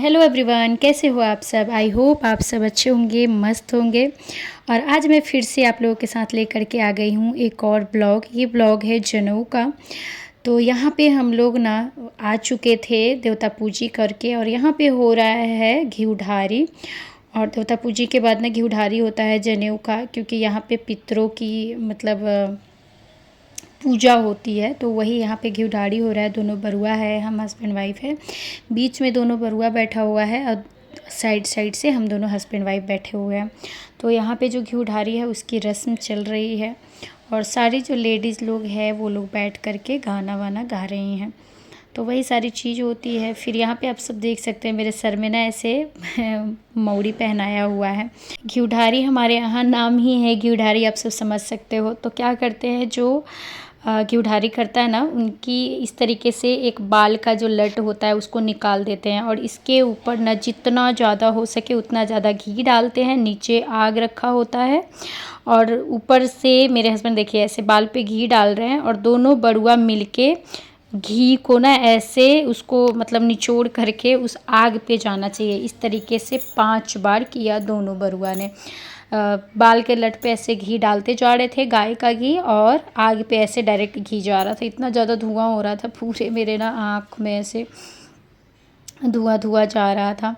Hello everyone, कैसे हो आप सब। आई होप आप सब अच्छे होंगे, मस्त होंगे। और आज मैं फिर से आप लोगों के साथ लेकर के आ गई हूँ एक और ब्लॉग। ये ब्लॉग है जनेऊ का। तो यहाँ पे हम लोग ना आ चुके थे देवता पूजी करके, और यहाँ पे हो रहा है घी ढारी। और देवता पूजी के बाद ना घी ढारी होता है जनेऊ का, क्योंकि यहाँ पे पितरों की मतलब पूजा होती है। तो वही यहाँ पे घी ढारी हो रहा है। दोनों बरुआ है, हम हस्बैंड वाइफ है, बीच में दोनों बरुआ बैठा हुआ है और साइड साइड से हम दोनों हस्बैंड वाइफ बैठे हुए हैं। तो यहाँ पे जो घी ढारी है उसकी रस्म चल रही है, और सारी जो लेडीज़ लोग हैं वो लोग बैठ करके गाना वाना गा रही हैं। तो वही सारी चीज़ होती है। फिर यहाँ पे आप सब देख सकते हैं मेरे सर में ना ऐसे मौड़ी पहनाया हुआ है। घी ढारी हमारे यहाँ नाम ही है घी ढारी, आप सब समझ सकते हो। तो क्या करते हैं, जो घी ढारी करता है ना, उनकी इस तरीके से एक बाल का जो लट होता है उसको निकाल देते हैं, और इसके ऊपर ना जितना ज़्यादा हो सके उतना ज़्यादा घी डालते हैं। नीचे आग रखा होता है और ऊपर से मेरे हस्बैंड देखिए ऐसे बाल पे घी डाल रहे हैं, और दोनों बरुआ मिलके घी को ना ऐसे उसको मतलब निचोड़ करके उस आग पे जाना चाहिए। इस तरीके से 5 बार किया दोनों बरुआ ने। बाल के लट पे ऐसे घी डालते जा रहे थे, गाय का घी, और आग पे ऐसे डायरेक्ट घी जा रहा था। इतना ज़्यादा धुआं हो रहा था, पूरे मेरे ना आँख में ऐसे धुआं धुआं जा रहा था।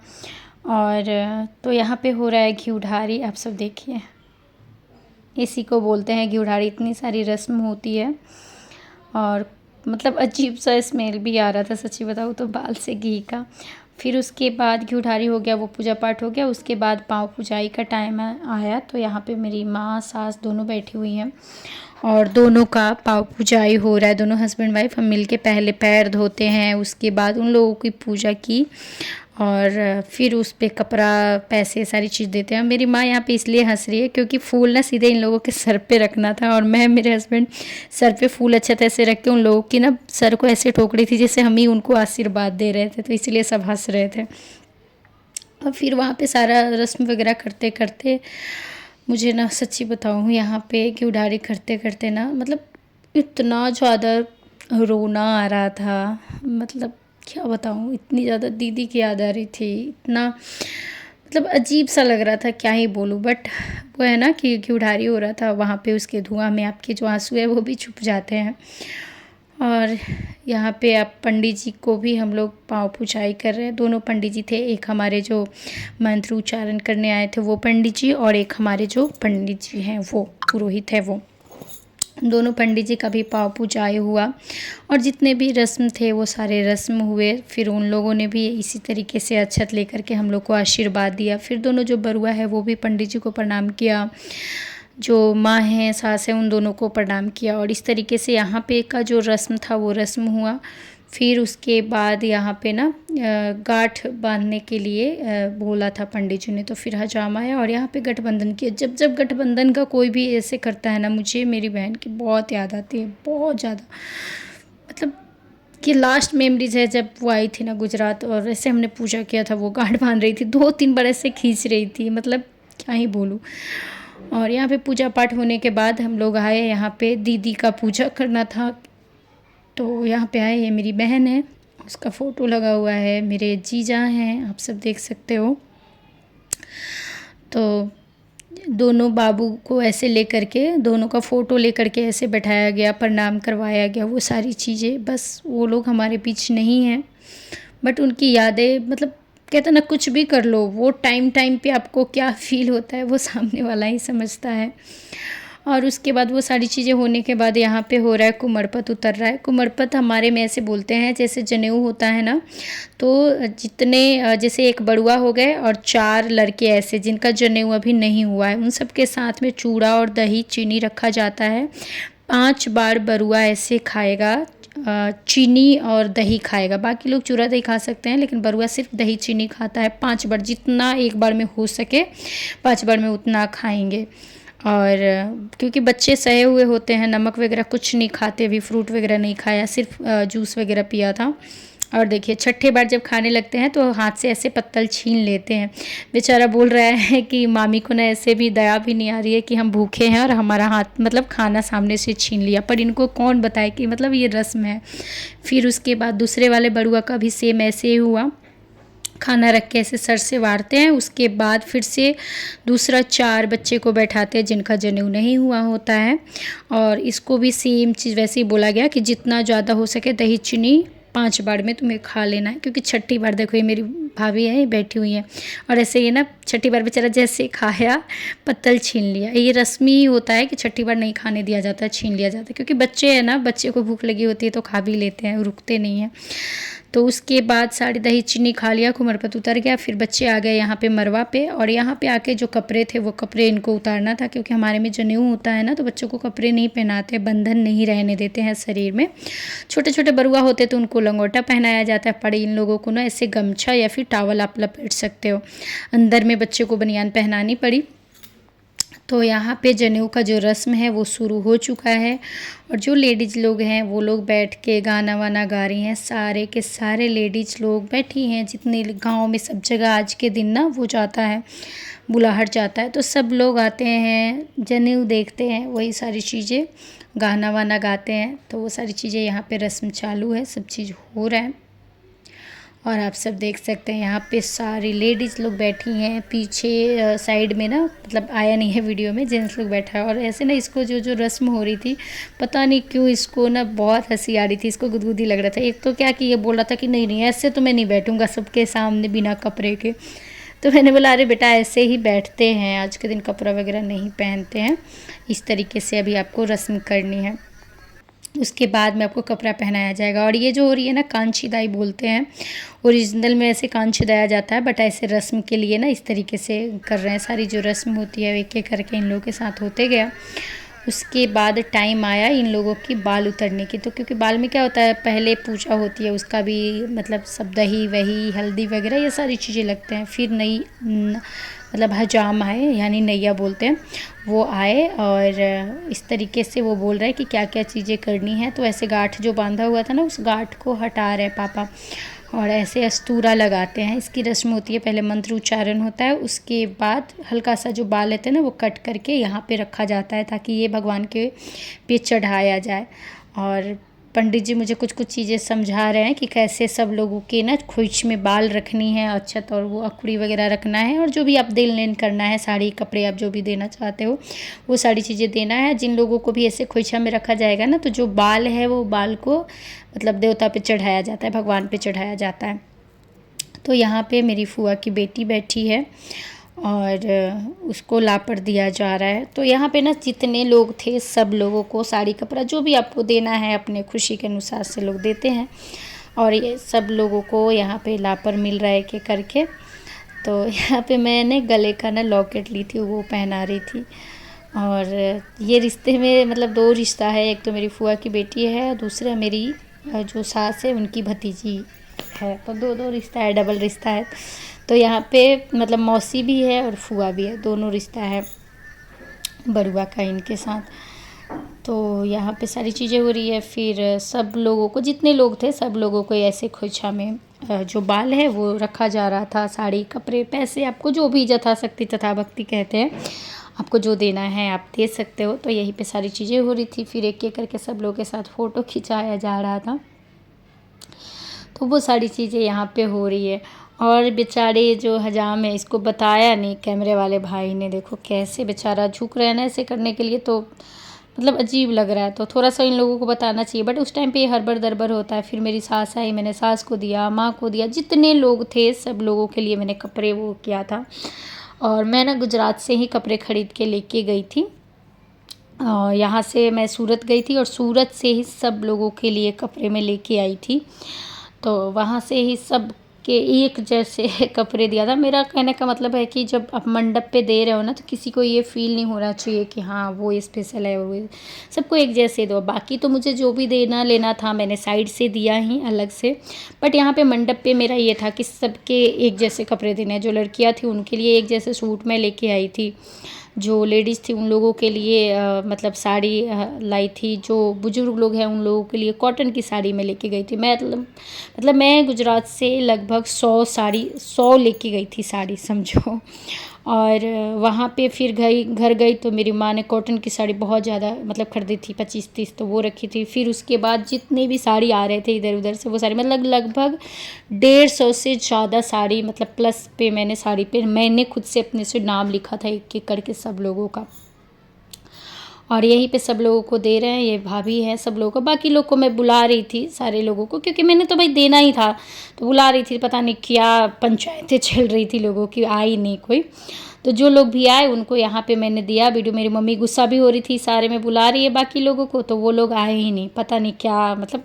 और तो यहाँ पे हो रहा है घी ढारी, आप सब देखिए। इसी को बोलते हैं घी ढारी। इतनी सारी रस्म होती है, और मतलब अजीब सा स्मेल भी आ रहा था सच्ची बताऊँ तो बाल से घी का। फिर उसके बाद घी ढारी हो गया, वो पूजा पाठ हो गया। उसके बाद पाँव पूजाई का टाइम आया, तो यहाँ पे मेरी माँ सास दोनों बैठी हुई हैं, और दोनों का पाँव पूजाई हो रहा है। दोनों हस्बैंड वाइफ हम मिलके पहले पैर धोते हैं, उसके बाद उन लोगों की पूजा की, और फिर उस पे कपड़ा पैसे सारी चीज़ देते हैं। मेरी माँ यहाँ पे इसलिए हंस रही है क्योंकि फूल ना सीधे इन लोगों के सर पे रखना था, और मैं मेरे हस्बैंड सर पे फूल अच्छे तरह से रख के उन लोगों की ना सर को ऐसे ठोक रही थी जैसे हम ही उनको आशीर्वाद दे रहे थे, तो इसलिए सब हंस रहे थे। और फिर वहाँ पे सारा रस्म वगैरह करते करते मुझे ना सच्ची बताऊँ, यहाँ पे घी ढारी करते करते ना मतलब इतना ज़्यादा रोना आ रहा था। मतलब क्या बताऊँ, इतनी ज़्यादा दीदी की याद आ रही थी, इतना मतलब अजीब सा लग रहा था, क्या ही बोलूँ। बट वो है ना कि घी ढारी हो रहा था, वहाँ पे उसके धुआं में आपके जो आंसू है वो भी छुप जाते हैं। और यहाँ पे आप पंडित जी को भी हम लोग पाँव पूजाई कर रहे हैं। दोनों पंडित जी थे, एक हमारे जो मंत्र उच्चारण करने आए थे वो पंडित जी, और एक हमारे जो पंडित जी हैं वो पुरोहित है, वो दोनों पंडित जी का भी पाँव पूजाई हुआ, और जितने भी रस्म थे वो सारे रस्म हुए। फिर उन लोगों ने भी इसी तरीके से अक्षत लेकर के हम लोग को आशीर्वाद दिया। फिर दोनों जो बरुआ है वो भी पंडित जी को प्रणाम किया, जो माँ हैं सास है उन दोनों को प्रणाम किया, और इस तरीके से यहाँ पे का जो रस्म था वो रस्म हुआ। फिर उसके बाद यहाँ पे ना गांठ बांधने के लिए बोला था पंडित जी ने, तो फिर हजाम आया और यहाँ पे गठबंधन किया। जब जब गठबंधन का कोई भी ऐसे करता है ना, मुझे मेरी बहन की बहुत याद आती है, बहुत ज़्यादा। मतलब कि लास्ट मेमोरीज है जब वो आई थी ना गुजरात, और ऐसे हमने पूजा किया था, वो गांठ बांध रही थी 2-3 बार ऐसे खींच रही थी, मतलब क्या ही बोलूँ। और यहाँ पे पूजा पाठ होने के बाद हम लोग आए, यहाँ पे दीदी का पूजा करना था, तो यहाँ पे आए। ये मेरी बहन है, उसका फ़ोटो लगा हुआ है, मेरे जीजा हैं, आप सब देख सकते हो। तो दोनों बाबू को ऐसे लेकर के, दोनों का फ़ोटो लेकर के ऐसे बैठाया गया, प्रणाम करवाया गया, वो सारी चीज़ें। बस वो लोग हमारे बीच नहीं हैं, बट उनकी यादें, मतलब कहते ना कुछ भी कर लो, वो टाइम टाइम पे आपको क्या फ़ील होता है वो सामने वाला ही समझता है। और उसके बाद वो सारी चीज़ें होने के बाद यहाँ पे हो रहा है कुमरपत उतर रहा है। कुमरपत हमारे में ऐसे बोलते हैं जैसे जनेऊ होता है ना, तो जितने जैसे एक बड़ुआ हो गए और 4 लड़के ऐसे जिनका जनेऊ अभी नहीं हुआ है, उन सब के साथ में चूड़ा और दही चीनी रखा जाता है। 5 बार बरुआ ऐसे खाएगा, चीनी और दही खाएगा। बाकी लोग चूड़ा दही खा सकते हैं, लेकिन बरुआ सिर्फ दही चीनी खाता है। 5 बार, जितना एक बार में हो सके 5 बार में उतना खाएंगे। और क्योंकि बच्चे सहे हुए होते हैं, नमक वगैरह कुछ नहीं खाते, भी फ्रूट वगैरह नहीं खाया, सिर्फ जूस वगैरह पिया था। और देखिए 6ठे बार जब खाने लगते हैं तो हाथ से ऐसे पत्तल छीन लेते हैं। बेचारा बोल रहा है कि मामी को ना ऐसे भी दया भी नहीं आ रही है कि हम भूखे हैं और हमारा हाथ मतलब खाना सामने से छीन लिया, पर इनको कौन बताए कि मतलब ये रस्म है। फिर उसके बाद दूसरे वाले बड़ुआ का भी सेम ऐसे ही हुआ। खाना रख के ऐसे सर से वारते हैं। उसके बाद फिर से दूसरा 4 बच्चे को बैठाते हैं जिनका जनेऊ नहीं हुआ होता है। और इसको भी सेम चीज़ वैसे ही बोला गया कि जितना ज़्यादा हो सके दही चीनी 5 बार में तुम्हें खा लेना है, क्योंकि छठी बार देखो ये मेरी भाभी है, ये बैठी हुई है और ऐसे ये ना छठी बार बेचारा जैसे खाया पत्तल छीन लिया। ये रस्मी ही होता है कि छठी बार नहीं खाने दिया जाता है, छीन लिया जाता है, क्योंकि बच्चे हैं ना, बच्चे को भूख लगी होती है तो खा भी लेते हैं, रुकते नहीं हैं। तो उसके बाद सारी दही चीनी खा लिया, कुमरपत उतर गया। फिर बच्चे आ गए यहाँ पे मरवा पे, और यहाँ पे आके जो कपड़े थे वो कपड़े इनको उतारना था, क्योंकि हमारे में जनेऊ होता है ना तो बच्चों को कपड़े नहीं पहनाते, बंधन नहीं रहने देते हैं शरीर में। छोटे छोटे बरुआ होते तो उनको लंगोटा पहनाया जाता है, पड़े इन लोगों को ना ऐसे गमछा या फिर टावल आप लपेट सकते हो। अंदर में बच्चे को बनियान पहनानी पड़ी। तो यहाँ पे जनेऊ का जो रस्म है वो शुरू हो चुका है, और जो लेडीज़ लोग हैं वो लोग बैठ के गाना वाना गा रही हैं। सारे के सारे लेडीज़ लोग बैठी हैं, जितने गांव में सब जगह आज के दिन ना वो जाता है, बुलाहट जाता है, तो सब लोग आते हैं, जनेऊ देखते हैं, वही सारी चीज़ें गाना वाना गाते हैं। तो वो सारी चीज़ें यहाँ पे रस्म चालू है, सब चीज़ हो रहा है। और आप सब देख सकते हैं यहाँ पे सारी लेडीज़ लोग बैठी हैं। पीछे साइड में ना, मतलब आया नहीं है वीडियो में, जेंट्स लोग बैठा है। और ऐसे ना इसको जो जो रस्म हो रही थी, पता नहीं क्यों इसको ना बहुत हंसी आ रही थी, इसको गुदगुदी लग रहा था। एक तो क्या कि ये बोल रहा था कि नहीं नहीं ऐसे तो मैं नहीं बैठूंगा सबके सामने बिना कपड़े के। तो मैंने बोला अरे बेटा ऐसे ही बैठते हैं, आज के दिन कपड़ा वगैरह नहीं पहनते हैं, इस तरीके से अभी आपको रस्म करनी है, उसके बाद में आपको कपड़ा पहनाया जाएगा। और ये जो हो रही है ना, कांचीदाई बोलते हैं, ओरिजिनल में ऐसे कांचीदाया जाता है, बट ऐसे रस्म के लिए ना इस तरीके से कर रहे हैं। सारी जो रस्म होती है एक एक करके इन लोगों के साथ होते गया। उसके बाद टाइम आया इन लोगों की बाल उतरने की। तो क्योंकि बाल में क्या होता है, पहले पूजा होती है, उसका भी मतलब सब दही वही हल्दी वगैरह ये सारी चीज़ें लगते हैं। फिर नई मतलब हजाम आए, यानी नैया बोलते हैं, वो आए और इस तरीके से वो बोल रहे हैं कि क्या क्या चीज़ें करनी है। तो ऐसे गांठ जो बांधा हुआ था ना, उस गांठ को हटा रहे पापा, और ऐसे अस्तूरा लगाते हैं। इसकी रस्म होती है, पहले मंत्र उच्चारण होता है, उसके बाद हल्का सा जो बाल रहते हैं ना वो कट करके यहाँ पे रखा जाता है, ताकि ये भगवान के पे चढ़ाया जाए। और पंडित जी मुझे कुछ कुछ चीज़ें समझा रहे हैं कि कैसे सब लोगों के ना खोइच में बाल रखनी है, अच्छत और वो अकुड़ी वगैरह रखना है, और जो भी आप देन लेन करना है, साड़ी कपड़े आप जो भी देना चाहते हो वो सारी चीज़ें देना है। जिन लोगों को भी ऐसे खोइछा में रखा जाएगा ना, तो जो बाल है वो बाल को मतलब देवता पे चढ़ाया जाता है, भगवान पे चढ़ाया जाता है। तो यहाँ पे मेरी फूआ की बेटी बैठी है और उसको लापड़ दिया जा रहा है। तो यहाँ पे ना जितने लोग थे सब लोगों को साड़ी कपड़ा जो भी आपको देना है अपने खुशी के अनुसार से लोग देते हैं, और ये सब लोगों को यहाँ पे लापड़ मिल रहा है के करके। तो यहाँ पे मैंने गले का ना लॉकेट ली थी, वो पहना रही थी। और ये रिश्ते में मतलब 2 रिश्ता है, एक तो मेरी फूआ की बेटी है, दूसरा मेरी जो सास है उनकी भतीजी है। तो 2 रिश्ता है, डबल रिश्ता है। तो यहाँ पे मतलब मौसी भी है और फूआ भी है, दोनों रिश्ता है बरुआ का इनके साथ। तो यहाँ पे सारी चीज़ें हो रही है। फिर सब लोगों को, जितने लोग थे सब लोगों को ऐसे खोइछा में जो बाल है वो रखा जा रहा था, साड़ी कपड़े पैसे आपको जो भी यथाशक्ति तथा भक्ति कहते हैं, आपको जो देना है आप दे सकते हो। तो यहीं पे सारी चीज़ें हो रही थी। फिर एक एक करके सब लोगों के साथ फ़ोटो खिंचाया जा रहा था। तो वो सारी चीज़ें यहाँ पे हो रही है। और बेचारे जो हजाम है इसको बताया नहीं कैमरे वाले भाई ने, देखो कैसे बेचारा झुक रहा है ना ऐसे करने के लिए, तो मतलब अजीब लग रहा है। तो थोड़ा सा इन लोगों को बताना चाहिए, बट उस टाइम पे ये हड़बड़ दरबड़ होता है। फिर मेरी सास आई, मैंने सास को दिया, माँ को दिया, जितने लोग थे सब लोगों के लिए मैंने कपड़े वो किया था। और मैं ना गुजरात से ही कपड़े ख़रीद के लेके गई थी, यहाँ से मैं सूरत गई थी और सूरत से ही सब लोगों के लिए कपड़े में लेके आई थी। तो वहाँ से ही सब के एक जैसे कपड़े दिया था। मेरा कहने का मतलब है कि जब आप मंडप पे दे रहे हो ना, तो किसी को ये फील नहीं होना चाहिए कि हाँ वो स्पेशल है, वो सबको एक जैसे दो। बाकी तो मुझे जो भी देना लेना था मैंने साइड से दिया ही अलग से, बट यहाँ पे मंडप पे मेरा ये था कि सबके एक जैसे कपड़े देने हैं। जो लड़कियाँ थी उनके लिए एक जैसे सूट मैं लेके आई थी, जो लेडीज़ थी उन लोगों के लिए मतलब साड़ी लाई थी, जो बुजुर्ग लोग हैं उन लोगों के लिए कॉटन की साड़ी मैं लेके गई थी। मैं मैं गुजरात से लगभग 100 लेके गई थी साड़ी, समझो। और वहाँ पे फिर घर गई तो मेरी माँ ने कॉटन की साड़ी बहुत ज़्यादा मतलब खरीदी थी 25-30, तो वो रखी थी। फिर उसके बाद जितने भी साड़ी आ रहे थे इधर उधर से वो साड़ी मतलब लगभग 150 से ज़्यादा साड़ी मतलब प्लस पे मैंने खुद से अपने से नाम लिखा था एक एक करके सब लोगों का, और यहीं पे सब लोगों को दे रहे हैं। ये भाभी है सब लोगों को, बाकी लोग को मैं बुला रही थी सारे लोगों को, क्योंकि मैंने तो भाई देना ही था तो बुला रही थी। पता नहीं क्या पंचायतें चल रही थी लोगों की, आई नहीं कोई। तो जो लोग भी आए उनको यहाँ पे मैंने दिया वीडियो। मेरी मम्मी गुस्सा भी हो रही थी, सारे में बुला रही है बाकी लोगों को, तो वो लोग आए ही नहीं। पता नहीं क्या मतलब,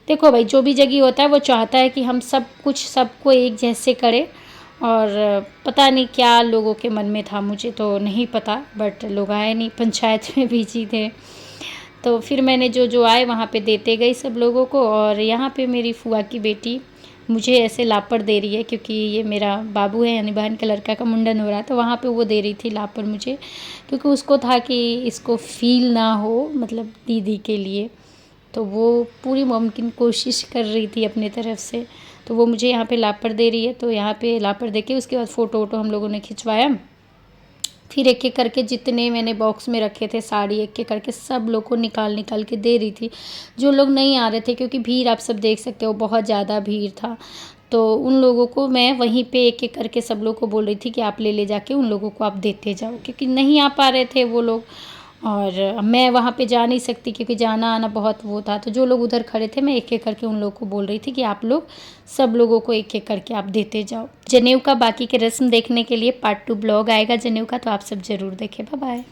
देखो भाई जो भी जगह होता है वो चाहता है कि हम सब कुछ सबको एक जैसे करें, और पता नहीं क्या लोगों के मन में था, मुझे तो नहीं पता, बट लोग आए नहीं, पंचायत में बिजी थे। तो फिर मैंने जो जो आए वहाँ पे देते गई सब लोगों को। और यहाँ पे मेरी फुआ की बेटी मुझे ऐसे लापड़ दे रही है, क्योंकि ये मेरा बाबू है यानी बहन का लड़का का मुंडन हो रहा है, तो वहाँ पे वो दे रही थी लापड़ मुझे, क्योंकि उसको था कि इसको फील ना हो मतलब दीदी के लिए। तो वो पूरी मुमकिन कोशिश कर रही थी अपने तरफ से, तो वो मुझे यहाँ पे लापड़ दे रही है। तो यहाँ पे लापड़ दे के उसके बाद फ़ोटो वोटो हम लोगों ने खिंचवाया। फिर एक एक करके जितने मैंने बॉक्स में रखे थे साड़ी, एक एक करके सब लोग को निकाल निकाल के दे रही थी। जो लोग नहीं आ रहे थे, क्योंकि भीड़ आप सब देख सकते हो बहुत ज़्यादा भीड़ था, तो उन लोगों को मैं वहीं पे एक एक करके सब लोग को बोल रही थी कि आप ले जाके उन लोगों को आप देते जाओ, क्योंकि नहीं आ पा रहे थे वो लोग। और मैं वहाँ पे जा नहीं सकती क्योंकि जाना आना बहुत वो था। तो जो लोग उधर खड़े थे मैं एक एक करके उन लोगों को बोल रही थी कि आप लोग सब लोगों को एक एक करके आप देते जाओ। जनेऊ का बाकी के रस्म देखने के लिए पार्ट 2 ब्लॉग आएगा जनेऊ का, तो आप सब ज़रूर देखें। Bye bye.